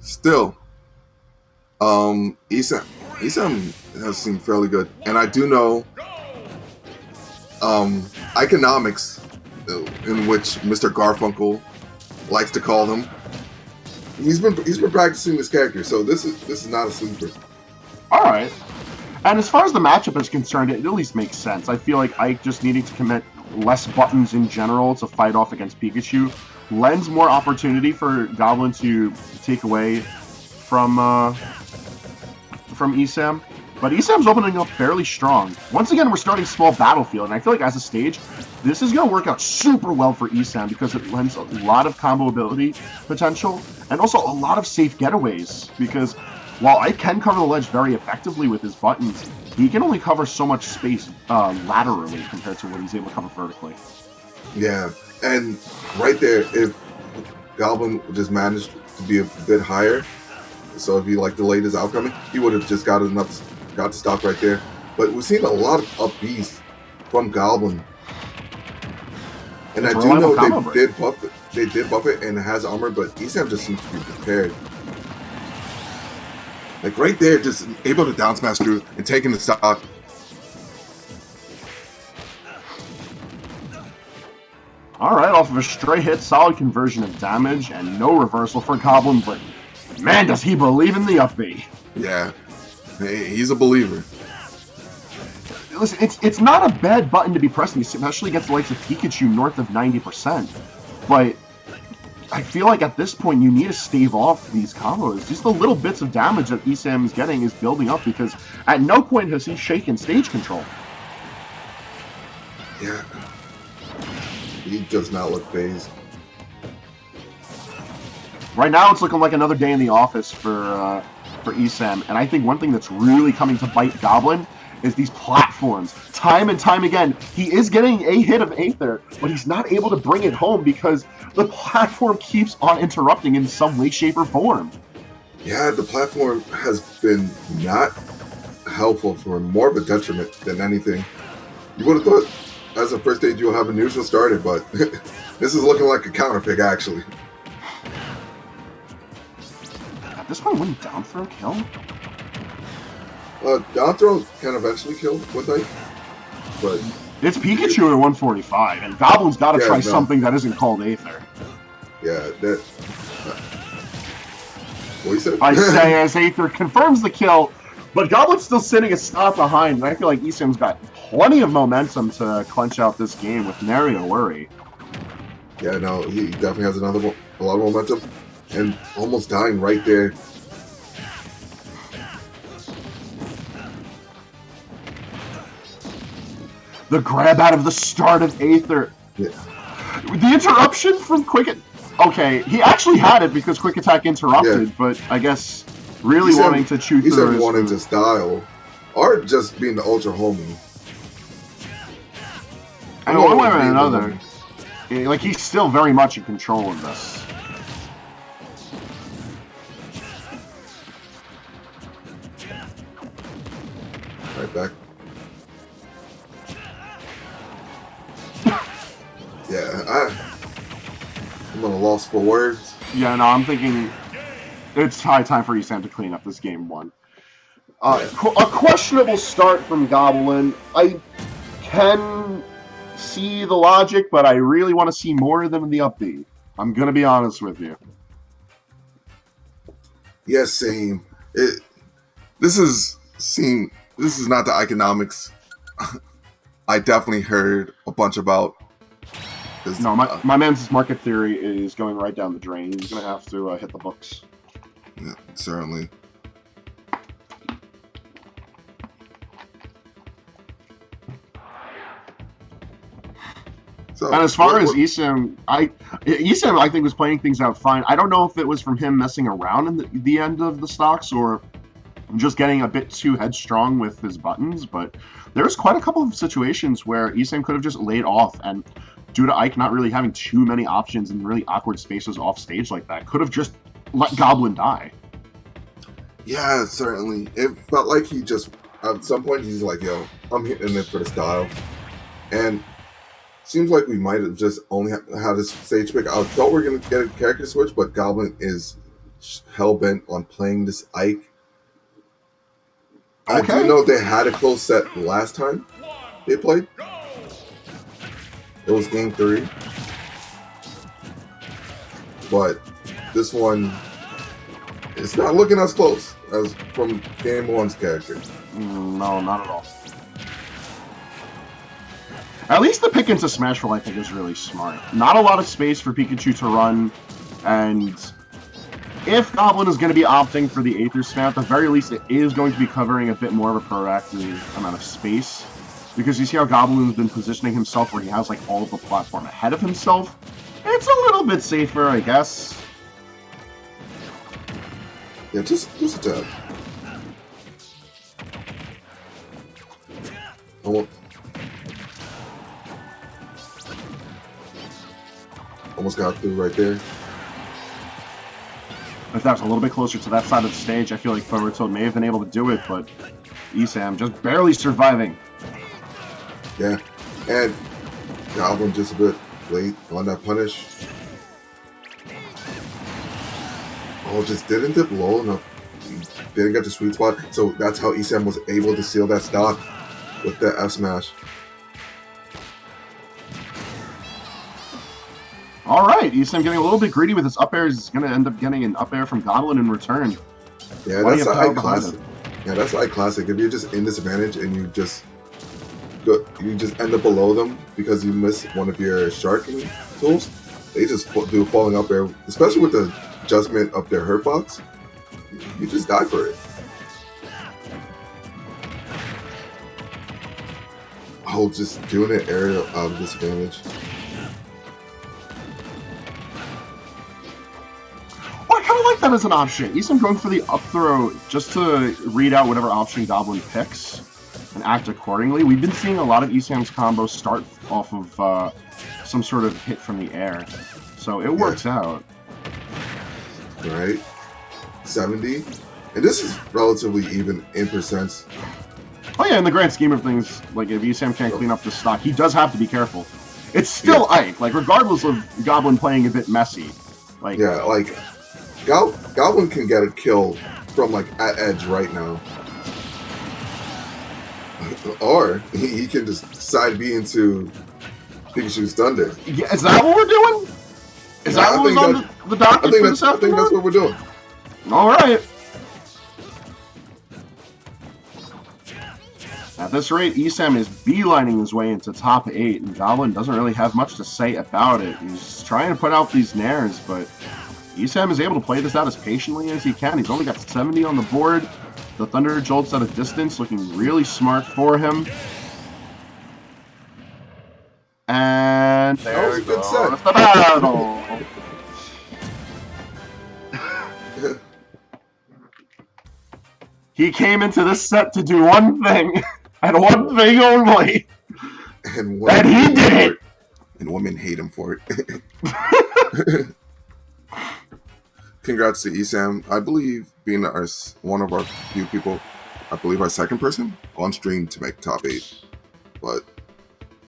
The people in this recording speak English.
still, ESAM has seemed fairly good, and I do know economics, in which Mr. Garfunkel likes to call them. He's been practicing this character, so this is not a sleeper. All right. And as far as the matchup is concerned, it at least makes sense. I feel like Ike just needing to commit less buttons in general to fight off against Pikachu lends more opportunity for Goblin to take away from ESAM. But ESAM's opening up fairly strong. Once again, we're starting small battlefield, and I feel like as a stage, this is going to work out super well for ESAM because it lends a lot of combo ability potential and also a lot of safe getaways. Because while I can cover the ledge very effectively with his buttons, he can only cover so much space laterally compared to what he's able to cover vertically. Yeah, and right there, if Goblin just managed to be a bit higher, so if he delayed his outcoming, he would have just got to stop right there. But we've seen a lot of up Bs from Goblin, and I do know they did buff it. They did buff it, and it has armor, but ESAM just seems to be prepared. Right there, just able to down smash through and taking the stock. All right, off of a straight hit, solid conversion of damage, and no reversal for Goblin, but man, does he believe in the up B. Yeah, he's a believer. Listen, it's not a bad button to be pressing, especially against the likes of Pikachu north of 90%. But I feel like at this point you need to stave off these combos. Just the little bits of damage that ESAM is getting is building up because at no point has he shaken stage control. Yeah. He does not look phased. Right now it's looking like another day in the office for ESAM, and I think one thing that's really coming to bite Goblin is these platforms. Time and time again, he is getting a hit of Aether, but he's not able to bring it home because the platform keeps on interrupting in some way, shape, or form. Yeah, the platform has been not helpful for him, more of a detriment than anything. You would have thought as a first stage you'll have a neutral starter, but this is looking like a counter pick, actually. At this point, wouldn't down throw kill? Down throw can eventually kill with Ike, but it's Pikachu at 145, and Goblin's got to try something that isn't called Aether. Yeah, that. What you said? I say as Aether confirms the kill, but Goblin's still sitting a stop behind, and I feel like ESAM's got plenty of momentum to clinch out this game with nary a worry. Yeah, no, he definitely has a lot of momentum, and almost dying right there. The grab out of the start of Aether. Yeah. The interruption from Quick... Okay, he actually had it because Quick Attack interrupted, but I guess really wanting to chew through... He said wanting to style, or just being the ultra homie. I mean, one way or another, he's still very much in control of this. Right back. Yeah, I'm at a loss for words. Yeah, no, I'm thinking it's high time for ESAM to clean up this game one. A questionable start from Goblin. I can see the logic, but I really want to see more than the up B. I'm going to be honest with you. Yes, same. This is not the economics I definitely heard a bunch about. No, my man's market theory is going right down the drain. He's going to have to hit the books. Yeah, certainly. So, and as far as ESAM, I think was playing things out fine. I don't know if it was from him messing around in the end of the stocks or just getting a bit too headstrong with his buttons, but there was quite a couple of situations where ESAM could have just laid off, and due to Ike not really having too many options in really awkward spaces off stage like that, could have just let Goblin die. Yeah, certainly. It felt like he just, at some point, he's like, yo, I'm hitting it for the style. And seems like we might have just only had a stage pick. I thought we were going to get a character switch, but Goblin is hell-bent on playing this Ike. I Okay. do know they had a close set last time they played. It was game 3. But this one, it's not looking as close as from game 1's character. No, not at all. At least the pick into Smash Roll, I think, is really smart. Not a lot of space for Pikachu to run, and if Goblin is going to be opting for the Aether Smash, at the very least it is going to be covering a bit more of a proactive amount of space. Because you see how Goblin's been positioning himself where he has like all of the platform ahead of himself. It's a little bit safer, I guess. Yeah, just a tad. Almost got through right there. If that was a little bit closer to that side of the stage, I feel like Boruto may have been able to do it, but ESAM just barely surviving. Yeah, and Goblin just a bit late on that punish. Oh, just didn't dip low enough. Didn't get the sweet spot, so that's how ESAM was able to seal that stock with the F smash. All right, ESAM getting a little bit greedy with his up air. He's going to end up getting an up air from Goblin in return. Yeah, that's the Ike classic. Yeah, that's the Ike classic. If you're just in disadvantage and you just end up below them because you miss one of your sharking tools, they just do falling up air, especially with the adjustment of their hurt box. You just die for it. Oh, just doing an aerial out of disadvantage. Well, I kind of like that as an option. ESAM going for the up throw just to read out whatever option Goblin picks and act accordingly. We've been seeing a lot of ESAM's combos start off of some sort of hit from the air. So it works out. Right? 70. And this is relatively even in percents. Oh yeah, in the grand scheme of things, like if ESAM can't clean up the stock, he does have to be careful. It's still Ike, like regardless of Goblin playing a bit messy. Like yeah, like Goblin can get a kill from like at edge right now. Or he can just side B into Pikachu's Thunder. Yeah, is that what we're doing? Is that what was on the docket for this afternoon? I think that's what we're doing. All right. At this rate, ESAM is beelining his way into top 8, and Goblin doesn't really have much to say about it. He's trying to put out these nairs, but ESAM is able to play this out as patiently as he can. He's only got 70 on the board. The Thunder Jolt's at a distance, looking really smart for him. And there goes the battle. He came into this set to do one thing, and one thing only. And he did it! And women hate him for it. Congrats to ESAM. I believe being one of our few people, I believe our second person on stream to make top 8. But